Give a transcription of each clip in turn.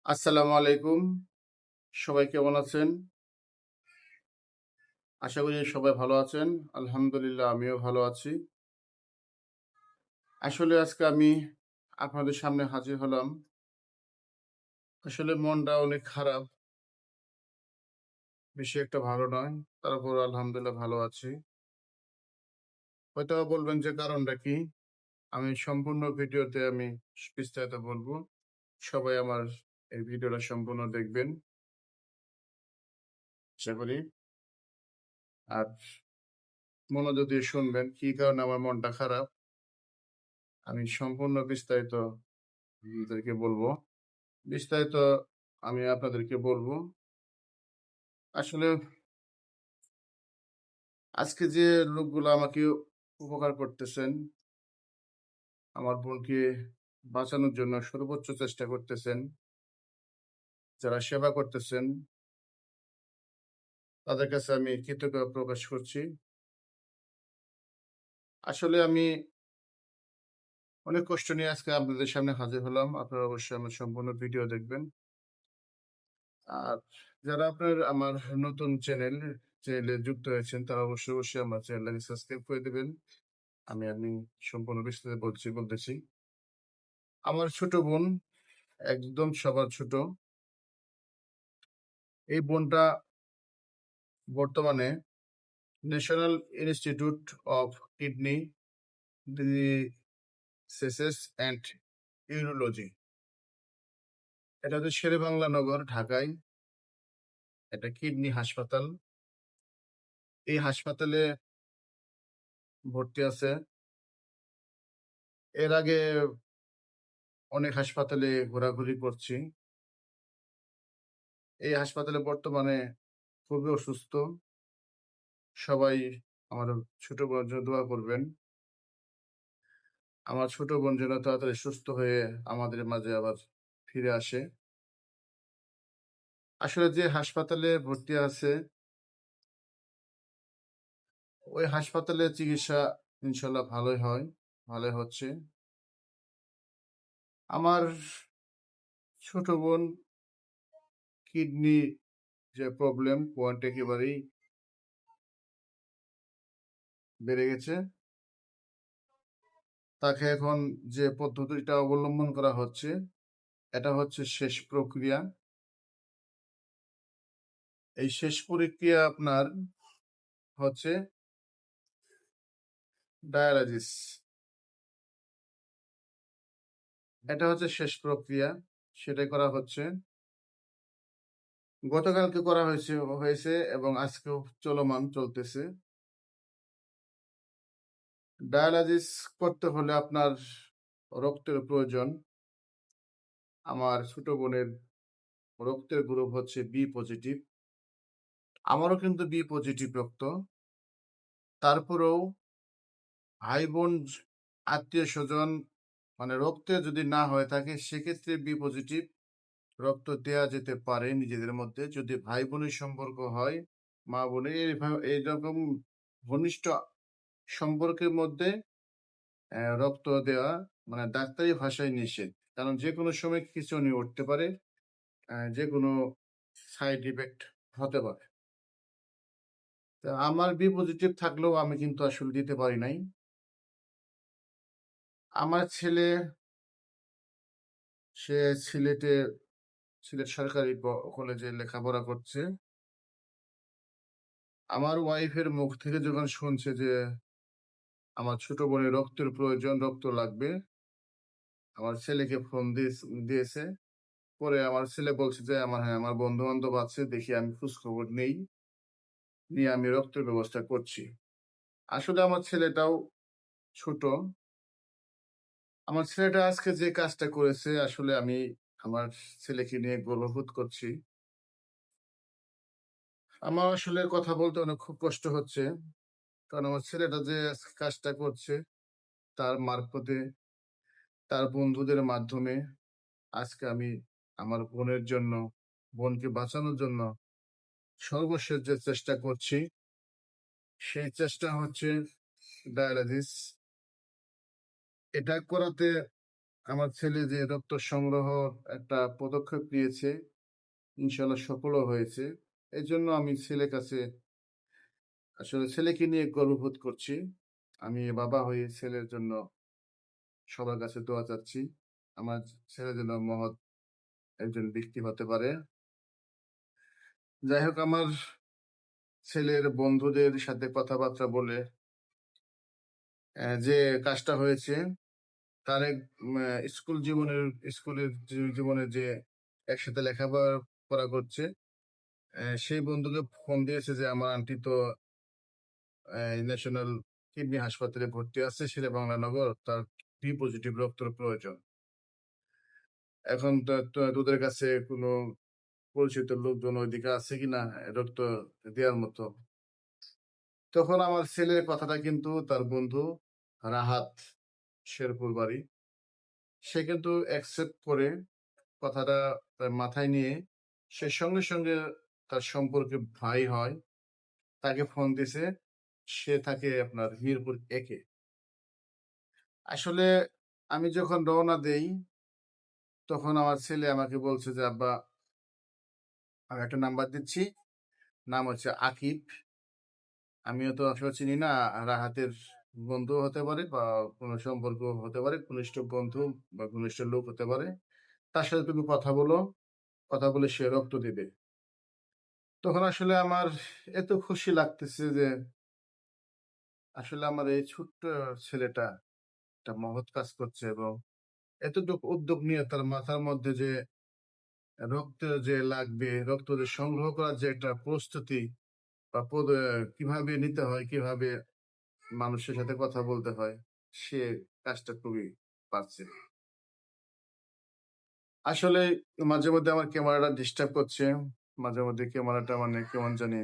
আসসালামু আলাইকুম। সবাই কেমন আছেন? আশা করি সবাই ভালো আছেন। আলহামদুলিল্লাহ আমিও ভালো আছি। আসলে আজকে আমি আপনাদের সামনে হাজির হলাম। আসলে মনটা অনেক খারাপ। বেশি একটা ভালো নয়। তারপরও আলহামদুলিল্লাহ ভালো আছি। হয়তোবা বলবেন যে কারণটা কি? আমি সম্পূর্ণ ভিডিওতে আমি বিস্তারিত বলবো। সবাই আমার এই ভিডিওটা সম্পূর্ণ দেখবেন। আশা করি। আর মনোযোগ দিয়ে শুনবেন কি কারণে আমার মনটা খারাপ। আমি সম্পূর্ণ বিস্তারিত আপনাদেরকে বলবো। বিস্তারিত আমি আপনাদেরকে বলবো। আসলে আজকে যে লোকগুলো আমাকে উপকার করতেছেন, আমার বোনকে বাঁচানোর জন্য সর্বোচ্চ চেষ্টা করতেছেন, যারা সেবা করতেছেন, তাদের কাছে আমি কৃতজ্ঞতা প্রকাশ করছি। আসলে আমি অনেক কষ্ট নিয়ে আজকে আপনাদের সামনে হাজির হলাম। আপনারা অবশ্যই আমার সম্পূর্ণ ভিডিও দেখবেন। আর যারা আমার নতুন চ্যানেলে যুক্ত হয়েছেন, তারা অবশ্যই আমার চ্যানেলটাকে সাবস্ক্রাইব করে দিবেন। আমি সম্পূর্ণ বিস্তারিত বলতেছি। আমার ছোট বোন একদম সবার ছোট। এই বোনটা বর্তমানে national institute of kidney diseases and urology, এটা হচ্ছে শেরেবাংলা নগর, ঢাকায়। এটা কিডনি হাসপাতাল। এই হাসপাতালে ভর্তি আছে। এর আগে অনেক হাসপাতালে ঘোরাঘুরি করছি। এই হাসপাতালে বর্তমানে খুবই অসুস্থ। সবাই আমার ছোট বোনের জন্য দোয়া করবেন। আমার ছোট বোন যেন তাড়াতাড়ি সুস্থ হয়ে আমাদের মাঝে আবার ফিরে আসে। আসলে যে হাসপাতালে ভর্তি আছে, ওই হাসপাতালে চিকিৎসা ইনশাল্লাহ ভালোই হচ্ছে। আমার ছোট বোন কিডনি যে প্রবলেম, পয়েন্ট একেবারেই বেড়ে গেছে। তাকে এখন যে পদ্ধতিটা অবলম্বন করা হচ্ছে, এটা হচ্ছে শেষ প্রক্রিয়া। এই শেষ প্রক্রিয়া আপনার হচ্ছে ডায়ালাইসিস। এটা হচ্ছে শেষ প্রক্রিয়া, সেটাই করা হচ্ছে। গতকালকে করা হয়েছে এবং আজকেও চলতেছে। ডায়ালাইসিস করতে হলে আপনার রক্তের প্রয়োজন। আমার ছোট বোনের রক্তের গ্রুপ হচ্ছে বি পজিটিভ। আমারও কিন্তু বি পজিটিভ রক্ত। তারপরেও ভাই বোন আত্মীয় স্বজন মানে রক্তে যদি না হয়ে থাকে, সেক্ষেত্রে বি পজিটিভ রক্ত দেয়া যেতে পারে নিজেদের মধ্যে। যদি ভাই বোনের সম্পর্ক হয়, মা বোনের এইরকম ঘনিষ্ঠ সম্পর্কের মধ্যে রক্ত দেওয়া মানে ডাক্তারি ভাষায় নিষেধ। কারণ যে কোনো সময় কিছু নিয়ে উঠতে পারে, যে কোনো সাইড ইফেক্ট হতে পারে। তা আমার বি পজিটিভ থাকলেও আমি কিন্তু আসলে দিতে পারি নাই। আমার ছেলে, সে সিলেট সরকারি কলেজে লেখাপড়া করছে। আমার ওয়াইফের মুখ থেকে যখন শুনছে যে আমার ছোট বোনের রক্তের প্রয়োজন, রক্ত লাগবে, আমার ছেলেকে ফোন দিয়েছে। পরে আমার ছেলে বলছে যে আমার বন্ধু বান্ধব আছে, দেখি আমি খোঁজ খবর নিয়ে আমি রক্তের ব্যবস্থা করছি। আসলে আমার ছেলেটাও ছোট। আমার ছেলেটা আজকে যে কাজটা করেছে, আসলে আমি আমার ছেলেকে নিয়ে গর্ববোধ করছি। আমার আসলে কথা বলতে অনেক খুব কষ্ট হচ্ছে। কারণ আমার ছেলেটা যে কাজটা করছে, তার মারফতে, তার বন্ধুদের মাধ্যমে আজকে আমি আমার বোনকে বাঁচানোর জন্য সর্বশেষ যে চেষ্টা করছি, সেই চেষ্টা হচ্ছে ডায়ালাইসিস। এটা করাতে আমার ছেলে যে রক্ত সংগ্রহ একটা পদক্ষেপ নিয়েছে, ইনশাল্লাহ সফলও হয়েছে। এই জন্য আমি ছেলের কাছে আসলে ছেলেকে নিয়ে গর্ববোধ করছি। আমি বাবা হয়ে ছেলের জন্য সবার কাছে দোয়া চাচ্ছি। আমার ছেলে যেন মহৎ একজন ব্যক্তি হতে পারে। যাই হোক, আমার ছেলের বন্ধুদের সাথে কথাবার্তা বলে যে কাজটা হয়েছে, তার এক স্কুলের জীবনে যে একসাথে লেখাপড়া করছে, সেই বন্ধুকে ফোন দিয়েছে যে আমার আন্টি তো ন্যাশনাল কিডনি হাসপাতালে ভর্তি আছে শেরেবাংলা নগর, তার বি পজিটিভ রক্তের প্রয়োজন। এখন তোদের কাছে কোনো পরিচিত লোকজন ওইদিকে আছে কিনা রক্ত দেওয়ার মতো? তখন আমার ছেলের কথাটা কিন্তু তার বন্ধু রাহাত, শেরপুর বাড়ি, সে কিন্তু অ্যাকসেপ্ট করে কথাটা তার মাথায় নিয়ে সে সঙ্গে সঙ্গে তার সম্পর্কে ভাই হয়, তাকে ফোন দিছে। সে থাকে আপনার মিরপুর একে। আসলে আমি যখন রওনা দেই, তখন আমার ছেলে আমাকে বলছে যে আব্বা, আমি একটা নাম্বার দিচ্ছি, নাম হচ্ছে আকিব। আমিও তো আসলে চিনি না, রাহাতের বন্ধু হতে পারে বা কোনো সম্পর্ক হতে পারে, ঘনিষ্ঠ বন্ধু বা ঘনিষ্ঠ লোক হতে পারে। তার সাথে তুমি কথা বলো, কথা বলে সে রক্ত দেবে। তখন আসলে আমার এত খুশি লাগতেছে যে আসলে আমার এই ছোট্ট ছেলেটা একটা মহৎ কাজ করছে, এবং এতটুকু উদ্যোগ নিয়ে তার মাথার মধ্যে যে রক্ত যে লাগবে, রক্ত যে সংগ্রহ করার যে একটা প্রস্তুতি বা কিভাবে নিতে হয়, কিভাবে মানুষের সাথে কথা বলতে হয়, সে কাজটা খুবই পারছে। আসলে মাঝে মধ্যে আমার ক্যামেরাটা ডিস্টার্ব করছে, মাঝে মধ্যে ক্যামেরাটা মানে কেমন জানি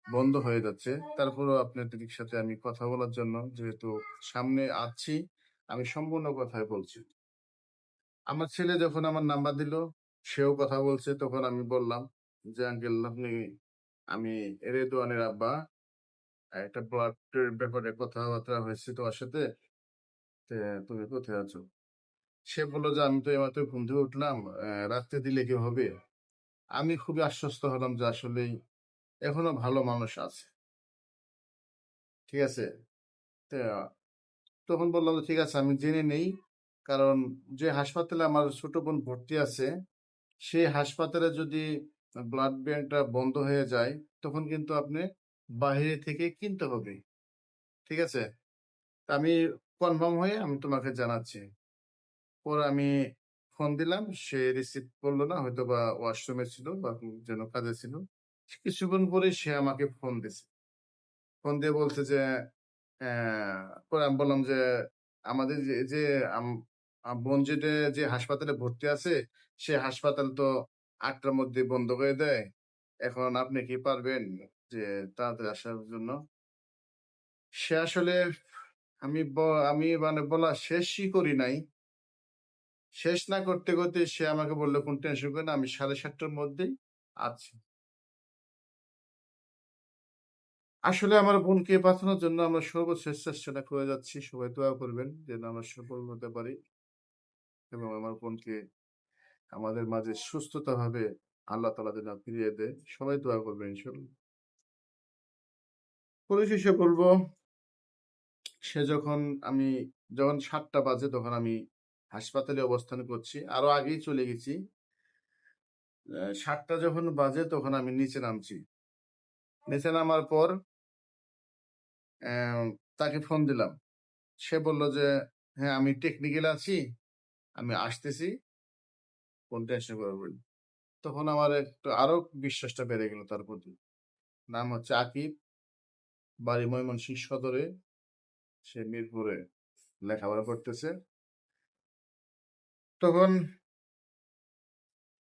বন্ধ হয়ে যাচ্ছে। তারপরেও আপনাদের সাথে আমি কথা বলার জন্য, যেহেতু সামনে আছি, আমি সম্পূর্ণ কথাই বলছি। আমার ছেলে যখন আমার নাম্বার দিল, সেও কথা বলছে, তখন আমি বললাম যে আঙ্কেল আপনি, আমি রেদওয়ানের আব্বা, একটা ব্লাডের ব্যাপারে কথাবার্তা হয়েছে তোমার সাথে, তুমি কোথায় আছো? সে বললো যে আমি তো এইমাত্র ঘুম থেকে উঠলাম, রাত্রে দিলে কি হবে? আমি খুবই আশ্বস্ত হলাম যে আসলেই এখনো ভালো মানুষ আছে। ঠিক আছে। তা তখন বললাম যে ঠিক আছে, আমি জেনে নেই। কারণ যে হাসপাতালে আমার ছোট বোন ভর্তি আছে, সেই হাসপাতালে যদি ব্লাড ব্যাংকটা বন্ধ হয়ে যায়, তখন কিন্তু আপনি বাইরে থেকে কিনতে হবে। ঠিক আছে। তা আমি কনফার্ম হয়ে আমি তোমাকে জানাচ্ছি। পরে আমি ফোন দিলাম, সে রিসিভ করলো না, হয়তো বা ওয়াশরুমে ছিল বা যেন কাজে ছিল। কিছুক্ষণ পরে সে আমাকে ফোন দিছে, ফোন দিয়ে বলছে যে পরে আমি বললাম যে আমাদের যে যে বোন যে হাসপাতালে ভর্তি আছে, সে হাসপাতাল তো ৮টার মধ্যে বন্ধ করে দেয়। এখন আপনি কি পারবেন যে তাড়াতাড়ি আসার জন্য? সে আসলে আমি মানে বলা শেষই করি নাই। শেষ না করতে করতে সে আমাকে বললো কোন টেনশন করে না, আমি ৭:৩০টার মধ্যেই আছি। আসলে আমার বোনকে বাঁচানোর জন্য আমরা সর্বশেষ চেষ্টাটা করে যাচ্ছি। সবাই দোয়া করবেন যেন আমরা সফল হতে পারি এবং আমার বোনকে আমাদের মাঝে সুস্থতাভাবে আল্লাহ তাআলা যেন ফিরিয়ে দেয়। সবাই দোয়া করবেন ইনশাআল্লাহ। পরিশেষে বলবো, সে যখন আমি যখন ৭টা বাজে, তখন আমি হাসপাতালে অবস্থান করছি। আরো আগেই চলে গেছি। ৭টা যখন বাজে, তখন আমি নিচে নামছি। নিচে নামার পর অ্যা তাকে ফোন দিলাম। সে বলল যে, "হ্যাঁ, আমি টেকনিক্যাল আছি। আমি আসতেছি। কোন টেনশন করবেন না।" তখন আমার একটু আরো বিশ্বাসটা বেড়ে গেল তার প্রতি। নাম হচ্ছে আকিব, বাড়ি ময়মনসিংহ সদরে। সে মিরপুরে লেখাপড়া করতেছে। তখন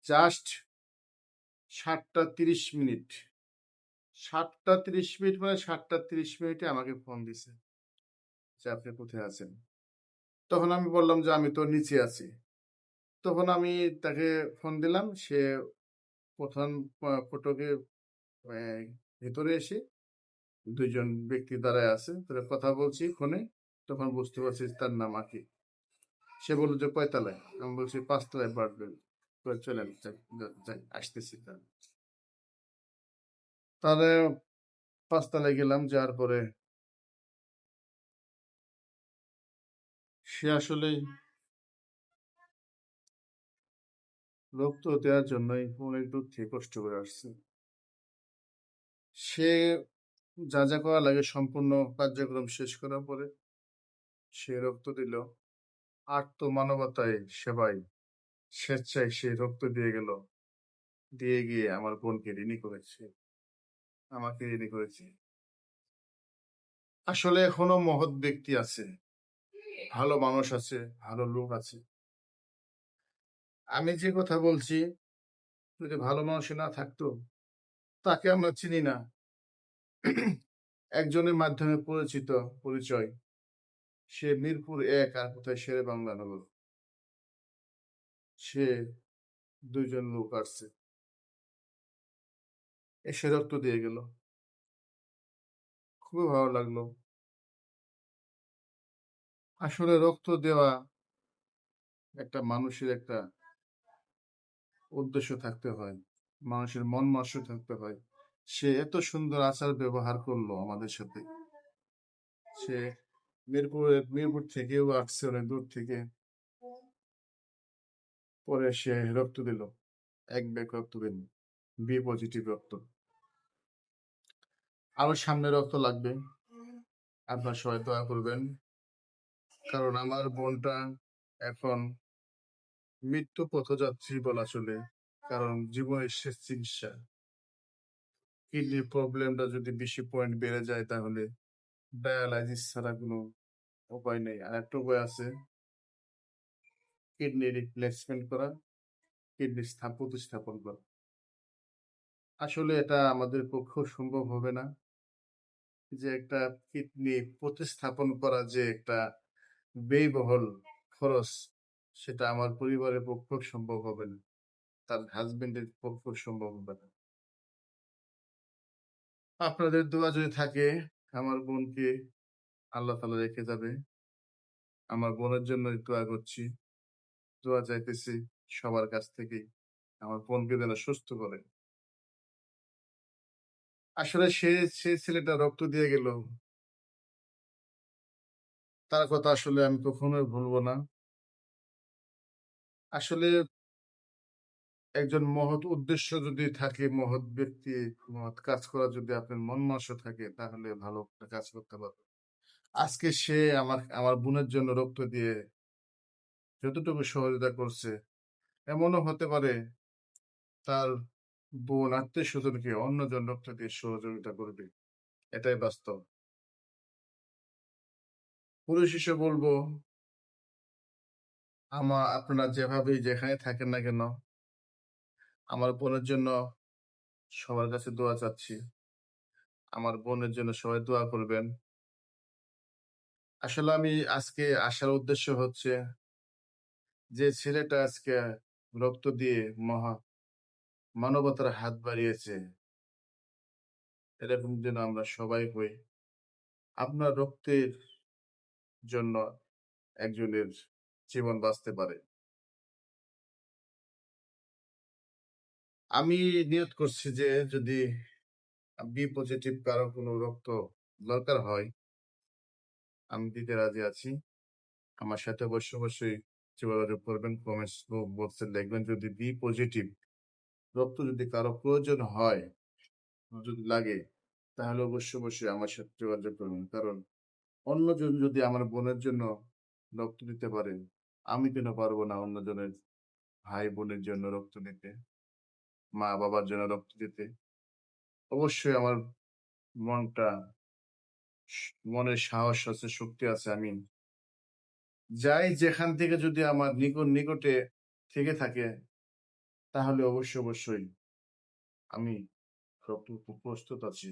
জাস্ট ৭টা ৩০ মিনিট, ৭টা ৩০ মিনিট মানে ৭টা ৩০ মিনিটে আমাকে ফোন দিছে যে, "আপনি কোথায় আছেন?" তখন আমি বললাম যে, "আমি তো নিচে আছি।" তখন আমি তাকে ফোন দিলাম। সে ১ম ফটকে অ্যা ভেতরে এসে ২ জন ব্যক্তি দাঁড়ায় আছে। তাদের কথা বলছি ফোনে। তখন বুঝতে পারছি তার নাম আকিব। সে বললো যে কয়তলায়? আমি বলছি ৫ তলায় বাড়বেন। চলেন যাই আসতেছি। তাহলে ৫ তলায় গেলাম, যাওয়ার পরে সে আসলেই রক্ত দেওয়ার জন্যই অনেক দূর থেকে কষ্ট করে আসছে। সে যা যা করা লাগে সম্পূর্ণ কার্যক্রম শেষ করার পরে সে রক্ত দিল। আত্মমানবতায় সেবায় স্বেচ্ছায় সে রক্ত দিয়ে গেল। দিয়ে গিয়ে আমার বোনকে ঋণী করেছে, আমাকে ঋণী করেছে। আসলে এখনো মহৎ ব্যক্তি আছে, ভালো মানুষ আছে, ভালো লোক আছে। আমি যে কথা বলছি, যদি ভালো মানুষ না থাকতো, তাকে আমরা চিনি না। একজনের মাধ্যমে পরিচিত পরিচয়, সে মিরপুর ১ আর কোথায় শেরে বাংলা নগর। সে ২ জন লোক আসছে, এসে রক্ত দিয়ে গেল। খুবই ভালো লাগলো। আসলে রক্ত দেওয়া একটা মানুষের একটা উদ্দেশ্য থাকতে হয়, মানুষের মন মানসিক থাকতে হয়। সে এত সুন্দর আচার ব্যবহার করলো আমাদের সাথে। সে মিরপুর থেকেও আসছে অনেক দূর থেকে, পরে সে রক্ত দিল, ১ ব্যাগ রক্ত দিল, বি পজিটিভ রক্ত। আরো সামনে রক্ত লাগবে, আপনার সবাই দোয়া করবেন। কারণ আমার বোনটা এখন মৃত্যু পথযাত্রী বলা চলে। কারণ জীবনের শেষ চিকিৎসা। কিডনির প্রবলেমটা যদি বেশি পয়েন্ট বেড়ে যায় তাহলে ডায়ালাইসিস ছাড়া কোনো উপায় নেই। আর একটা উপায় আছে, কিডনি রিপ্লেসমেন্ট করা, কিডনি প্রতিস্থাপন করা। আসলে এটা আমাদের পক্ষেও সম্ভব হবে না, যে একটা কিডনি প্রতিস্থাপন করা যে একটা ব্যয়বহুল খরচ, সেটা আমার পরিবারের পক্ষেও সম্ভব হবে না, তার হাজবেন্ডের পক্ষেও সম্ভব হবে না। আপনাদের দোয়া যদি থাকে, আমার বোনকে আল্লাহ তাআলা রেখে যাবে। আমার বোনের জন্য দোয়া করছি, দোয়া চাইতেছি সবার কাছ থেকেই, আমার বোনকে যেন সুস্থ করে। আসলে সে ছেলেটা রক্ত দিয়ে গেল, তার কথা আসলে আমি কখনোই ভুলবো না। আসলে একজন মহৎ উদ্দেশ্য যদি থাকে, মহৎ ব্যক্তি, মহৎ কাজ করার যদি আপনার মন মানসিক থাকে, তাহলে ভালো একটা কাজ করতে পারবে। আজকে সে আমার বোনের জন্য রক্ত দিয়ে যতটুকু সহযোগিতা করছে, এমনও হতে পারে তার বোন আত্মীয়-স্বজনকে অন্যজন রক্ত দিয়ে সহযোগিতা করবে। এটাই বাস্তব। পরিশেষে বলবো, আপনারা যেভাবেই যেখানে থাকেন না কেন, আমার বোনের জন্য সবার কাছে দোয়া চাচ্ছি। আমার বোনের জন্য সবাই দোয়া করবেন। আসলে আমি আজকে আসার উদ্দেশ্য হচ্ছে, যে ছেলেটা আজকে রক্ত দিয়ে মানবতার হাত বাড়িয়েছে, এরকম যেন আমরা সবাই হই। আপনার রক্তের জন্য একজনের জীবন বাঁচতে পারে। আমি নিয়ত করছি যে যদি বি পজিটিভ কারো কোনো রক্ত দরকার হয়, আমি দিতে রাজি আছি। আমার সাথে অবশ্যই যোগাযোগ করবেন, কমেন্টস বক্সে লিখবেন। যদি বি পজিটিভ রক্ত যদি কারো প্রয়োজন হয়, যদি লাগে, তাহলে অবশ্যই আমার সাথে যোগাযোগ করবেন। কারণ অন্যজন যদি আমার বোনের জন্য রক্ত দিতে পারে, আমি কেন পারবো না অন্যজনের ভাই বোনের জন্য রক্ত দিতে, মা বাবার জন্য রক্ত দিতে? অবশ্যই আমার মনটা মনের সাহস আছে, শক্তি আছে। আমি যাই যেখান থেকে যদি আমার নিকটে থেকে থাকে, তাহলে অবশ্যই আমি রক্ত প্রস্তুত আছি।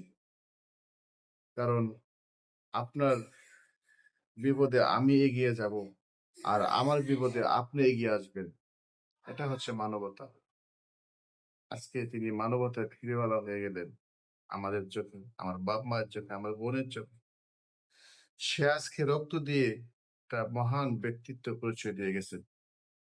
কারণ আপনার বিপদে আমি এগিয়ে যাব, আর আমার বিপদে আপনি এগিয়ে আসবেন। এটা হচ্ছে মানবতা। আজকে তিনি মানবতার ফিরেওয়ালা হয়ে গেলেন আমাদের চোখে, আমার বাপ মায়ের চোখে, আমার বোনের চোখে। সে আজকে রক্ত দিয়ে একটা মহান ব্যক্তিত্ব পরিচয় দিয়ে গেছেন।